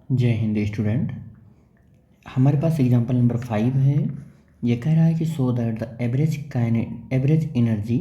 जय हिंद स्टूडेंट। हमारे पास example number 5 है। ये कह रहा है कि so that the average energy.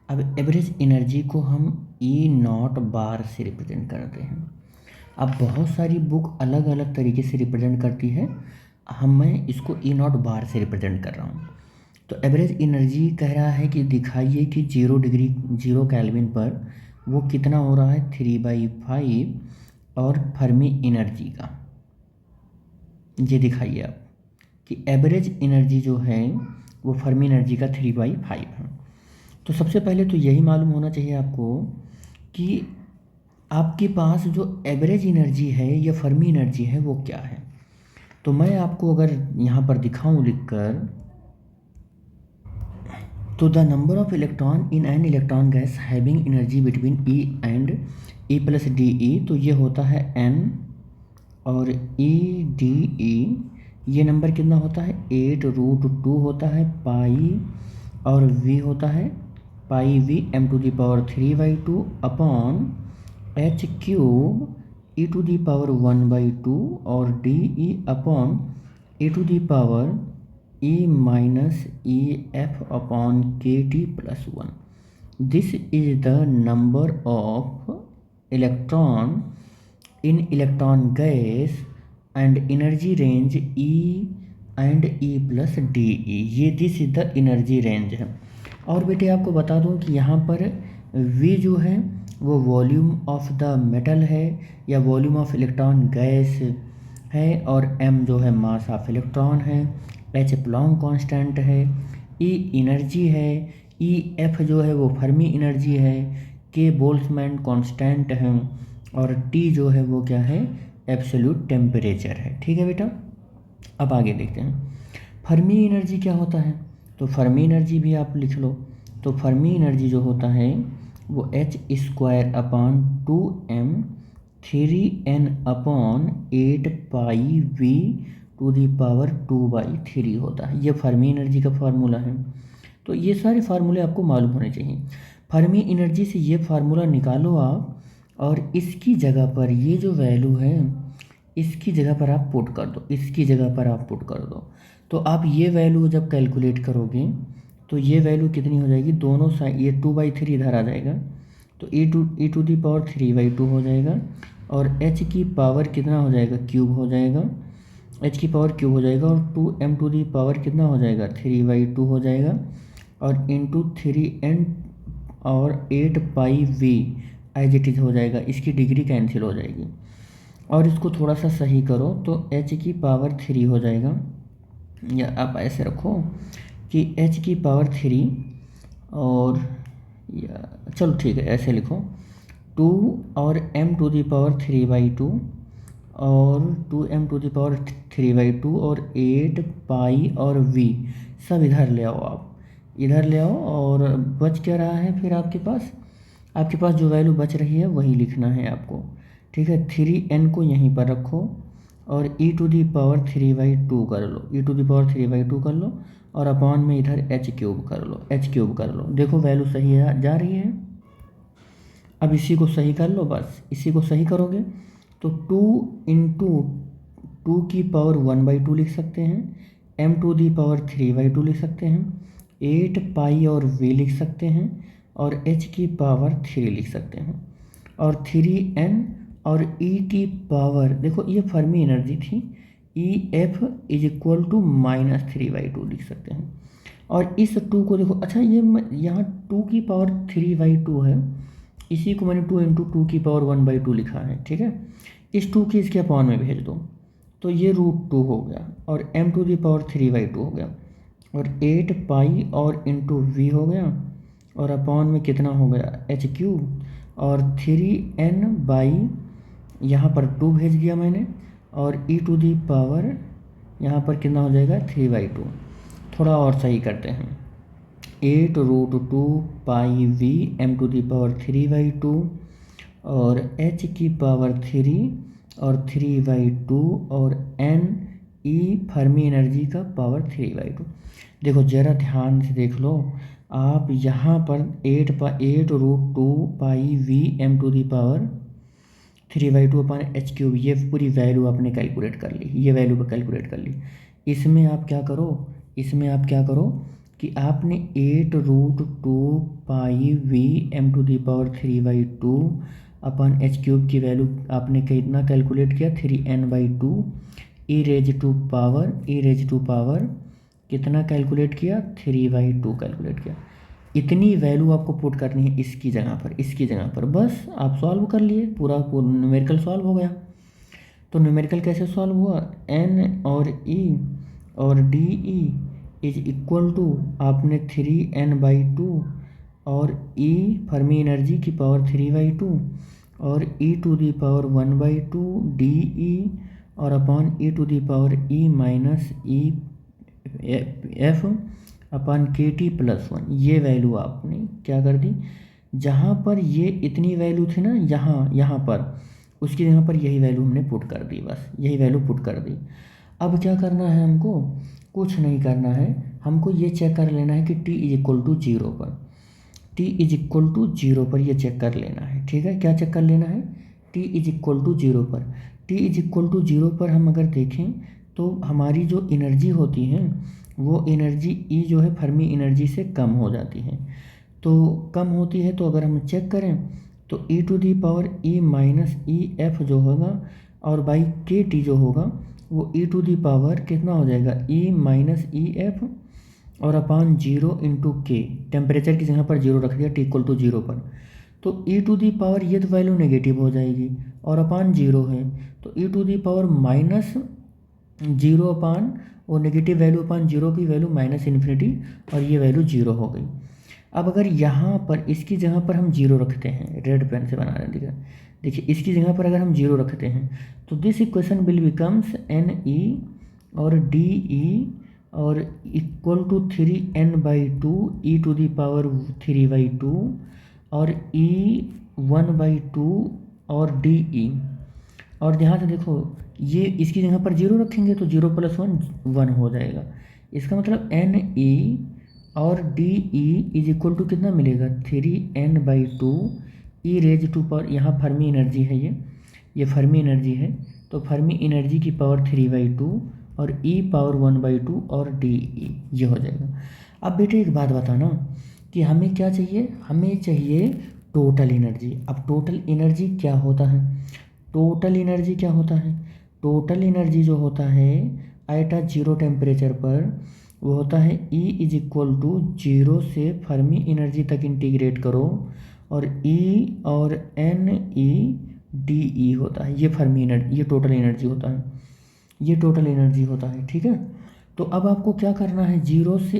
अब एवरेज एनर्जी को हम ई नॉट बार से रिप्रेजेंट करते हैं। अब बहुत सारी बुक अलग अलग तरीके से रिप्रेजेंट करती है, मैं इसको ई नॉट बार से रिप्रेजेंट कर रहा हूँ। तो एवरेज एनर्जी कह रहा है कि दिखाइए कि 0 डिग्री 0 केल्विन पर वो कितना हो रहा है 3/5 और फर्मी एनर्जी का ये दिखाइए आप कि एवरेज एनर्जी जो है वो फर्मी एनर्जी का 3/5 है। तो सबसे पहले तो यही मालूम होना चाहिए आपको कि आपके पास जो एवरेज एनर्जी है या फर्मी एनर्जी है वो क्या है। तो मैं आपको अगर यहाँ पर दिखाऊं लिखकर, तो the number of electron in an electron gas having energy between E and E plus D ई, तो ये होता है एन और ई डी ई। ये नंबर कितना होता है 8√2 होता है पाई, और वी होता है पाई we m⁻³ upon h³ e⁻1/2 और D E upon e⁻e⁻f upon kT+1। This is the number of electron in electron gas and energy range E and E plus D E. ये this is the energy range है। और बेटे आपको बता दूं कि यहाँ पर वी जो है वो वॉल्यूम ऑफ द मेटल है या वॉल्यूम ऑफ इलेक्ट्रॉन गैस है, और एम जो है मास ऑफ इलेक्ट्रॉन है, एच प्लॉन्क कांस्टेंट है, ई एनर्जी है, ई एफ जो है वो फर्मी एनर्जी है, के बोल्ट्जमैन कांस्टेंट है, और टी जो है वो क्या है एब्सोल्यूट टेम्परेचर है। ठीक है बेटा, अब आगे देखते हैं फर्मी एनर्जी क्या होता है। तो फर्मी एनर्जी भी आप लिख लो। तो फर्मी एनर्जी जो होता है वो h²/2m3n/8πV⁴ होता है। ये फर्मी एनर्जी का फार्मूला है। तो ये सारे फार्मूले आपको मालूम होने चाहिए। फर्मी एनर्जी से ये फार्मूला निकालो आप, और इसकी जगह पर ये जो वैल्यू है इसकी जगह पर आप पुट कर दो, इसकी जगह पर आप पुट कर दो। तो आप ये वैल्यू जब कैलकुलेट करोगे तो ये वैल्यू कितनी हो जाएगी, दोनों साइड ये 2/3 इधर आ जाएगा, तो e⁻³ हो जाएगा, और h की पावर कितना हो जाएगा क्यूब हो जाएगा, h की पावर क्यूब हो जाएगा, और 2m⁻³ कितना हो जाएगा 3/2 हो जाएगा, और इंटू 3n और 8πV एज इट इज़ हो जाएगा। इसकी डिग्री कैंसिल हो जाएगी, और इसको थोड़ा सा सही करो तो h की पावर 3 हो जाएगा, या आप ऐसे रखो कि h की पावर 3, और या चलो ठीक है ऐसे लिखो 2 और m⁻3/2 और 2m⁻3/2 और 8π और v सब इधर ले आओ, आप इधर ले आओ। और बच क्या रहा है फिर आपके पास जो वैल्यू बच रही है वही लिखना है आपको। ठीक है, 3n को यहीं पर रखो और e⁻3/2 कर लो, e⁻3/2 कर लो, और अपॉन में इधर h³ कर लो। देखो वैल्यू सही है, जा रही है। अब इसी को सही कर लो, बस इसी को सही करोगे तो 2 × 2 की पावर 1/2 लिख सकते हैं, m⁻3/2 लिख सकते हैं, 8π और v लिख सकते हैं, और h की पावर 3 लिख सकते हैं, और 3n और e की पावर, देखो ये फर्मी एनर्जी थी, EF = -3/2 लिख सकते हैं। और इस 2 को देखो, अच्छा ये यहाँ 2 की पावर 3/2 है, इसी को मैंने 2 × 2 की पावर 1/2 लिखा है। ठीक है, इस 2 की इसके अपॉन में भेज दो तो ये √2 हो गया, और m⁻3/2 हो गया, और 8π और इंटू v हो गया, और अपॉन में कितना हो गया h³, और 3n/ यहाँ पर 2 भेज दिया मैंने, और e⁻, यहाँ पर कितना हो जाएगा 3/2। थोड़ा और सही करते हैं, 8√2πV m⁻3/2 और h की पावर 3 और 3/2 और n e फर्मी एनर्जी का पावर 3/2। देखो ज़रा ध्यान से देख लो, आप यहाँ पर 8√2πV m⁻, 3/2/h³, ये पूरी वैल्यू आपने कैलकुलेट कर ली, ये वैल्यू पर कैलकुलेट कर ली। इसमें आप क्या करो, इसमें आप क्या करो कि आपने 8√2πV(m⁻³ की वैल्यू आपने कितना कैलकुलेट किया, 3n/2 e⁻² कितना कैलकुलेट किया, 3/2 कैलकुलेट किया। इतनी वैल्यू आपको पुट करनी है इसकी जगह पर, इसकी जगह पर, बस आप सॉल्व कर लिए, पूरा न्यूमेरिकल सॉल्व हो गया। तो न्यूमेरिकल कैसे सॉल्व हुआ, n और e और de इज इक्वल टू आपने 3n/2 और e फर्मी एनर्जी की पावर 3/2 और e⁻1/2 de और अपॉन e⁻f/kT+1, ये वैल्यू आपने क्या कर दी, जहाँ पर ये इतनी वैल्यू थी ना, यहाँ पर उसकी जगह पर यही वैल्यू हमने पुट कर दी, बस यही वैल्यू पुट कर दी। अब क्या करना है हमको, कुछ नहीं करना है, हमको ये चेक कर लेना है कि t=0 पर, t=0 पर ये चेक कर लेना है, ठीक है। क्या चेक कर लेना है, t=0 पर, t=0 पर हम अगर देखें तो हमारी जो एनर्जी होती है वो एनर्जी E जो है फर्मी एनर्जी से कम हो जाती है। तो कम होती है, तो अगर हम चेक करें तो e⁻E-EF जो होगा और बाई KT जो होगा वो e⁻ कितना हो जाएगा, E-EF और अपान 0 इंटू के, टेम्परेचर की जगह पर 0 रख दिया, t=0 पर, तो e⁻, ये तो वैल्यू नेगेटिव हो जाएगी और अपान 0 है, तो e⁻-0 अपान और नेगेटिव वैल्यू अपान 0 की वैल्यू -∞ और ये वैल्यू 0 हो गई। अब अगर यहाँ पर इसकी जगह पर हम 0 रखते हैं, रेड पेन से बना रहे हैं, देखिए इसकी जगह पर अगर हम 0 रखते हैं तो this equation will becomes NE और DE और इक्वल टू 3n/2 e⁻³ और E1/2 और DE। और यहाँ से देखो ये इसकी जगह पर 0 रखेंगे तो 0 + 1 1 हो जाएगा। इसका मतलब NE और DE इज इक्वल टू कितना मिलेगा, 3n/2 e⁻, यहाँ फर्मी एनर्जी है, ये फर्मी एनर्जी है, तो फर्मी एनर्जी की पावर 3/2 और e⁻1/2 और DE, ये हो जाएगा। अब बेटे एक बात बताना कि हमें क्या चाहिए, हमें चाहिए टोटल एनर्जी। अब टोटल एनर्जी क्या होता है, टोटल एनर्जी क्या होता है, टोटल एनर्जी जो होता है एट अ 0 टेम्परेचर पर वो होता है E=0 से फर्मी एनर्जी तक इंटीग्रेट करो और E और NE/DE होता है, ये फर्मी एनर्जी, ये टोटल एनर्जी होता है, ये टोटल एनर्जी होता है, ठीक है। तो अब आपको क्या करना है, 0 से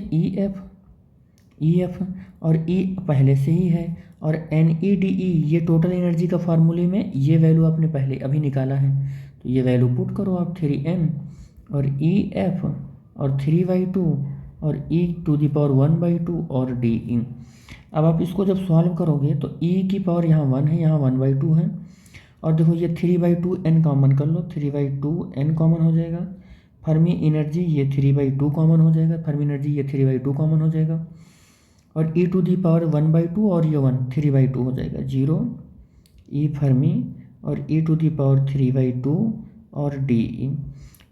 EF और E पहले से ही है और NE/DE ये टोटल एनर्जी का फार्मूले में ये वैल्यू आपने पहले अभी निकाला है, तो ये वैल्यू पुट करो आप, 3n और EF और 3/2 और e⁻1/2 और DE। अब आप इसको जब सॉल्व करोगे तो E की पावर यहाँ 1 है, यहाँ 1/2 है, और देखो ये 3/2n कॉमन कर लो, 3/2n कॉमन हो जाएगा, फर्मी एनर्जी ये 3/2 कॉमन हो जाएगा, फर्मी एनर्जी ये 3/2 कॉमन हो जाएगा, और e⁻1/2 और ये 1 3/2 हो जाएगा, 0 E फर्मी और e⁻3/2 और DE।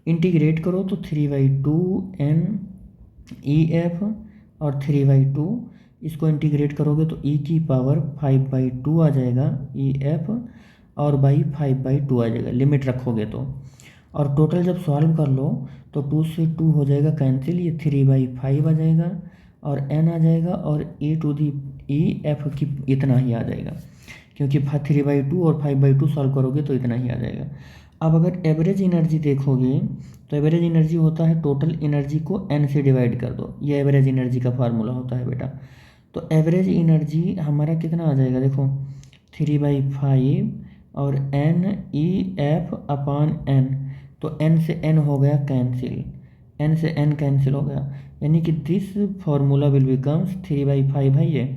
इंटीग्रेट करो तो 3/2n EF और 3/2, इसको इंटीग्रेट करोगे तो E की पावर 5/2 आ जाएगा EF और बाई 5/2 आ जाएगा, लिमिट रखोगे तो। और टोटल जब सॉल्व कर लो तो 2 से 2 हो जाएगा कैंसिल, ये 3/5 आ जाएगा और n आ जाएगा और EF की इतना ही आ जाएगा, क्योंकि 3/2 और 5/2 सॉल्व करोगे तो इतना ही आ जाएगा। अब अगर एवरेज एनर्जी देखोगे तो एवरेज एनर्जी होता है टोटल एनर्जी को n से डिवाइड कर दो, ये एवरेज एनर्जी का फार्मूला होता है बेटा। तो एवरेज एनर्जी हमारा कितना आ जाएगा, देखो 3/5 और NEF अपान n, तो n से n हो गया कैंसिल, n से n कैंसिल हो गया, यानी कि दिस फार्मूला विल बिकम्स 3/5 है, ये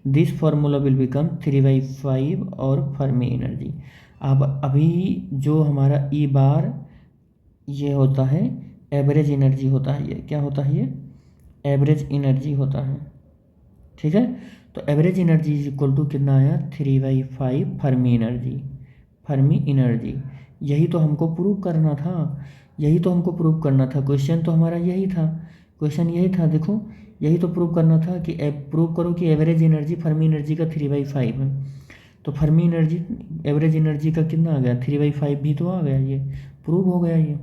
दिस फार्मूला विल बिकम 3/5 और फर्मी एनर्जी। अब अभी जो हमारा E बार ये होता है एवरेज एनर्जी होता है, ये क्या होता है, ये एवरेज एनर्जी होता है, ठीक है। तो average energy is equal to कितना आया, 3/5 फर्मी एनर्जी। फर्मी एनर्जी यही तो हमको प्रूव करना था, यही तो हमको प्रूव करना था। क्वेश्चन तो हमारा यही था, क्वेश्चन यही था, देखो यही तो प्रूव करना था कि प्रूव करो कि एवरेज एनर्जी फर्मी एनर्जी का 3/5 है। तो फर्मी एनर्जी एवरेज एनर्जी का कितना आ गया, 3/5 भी तो आ गया, ये प्रूव हो गया ये।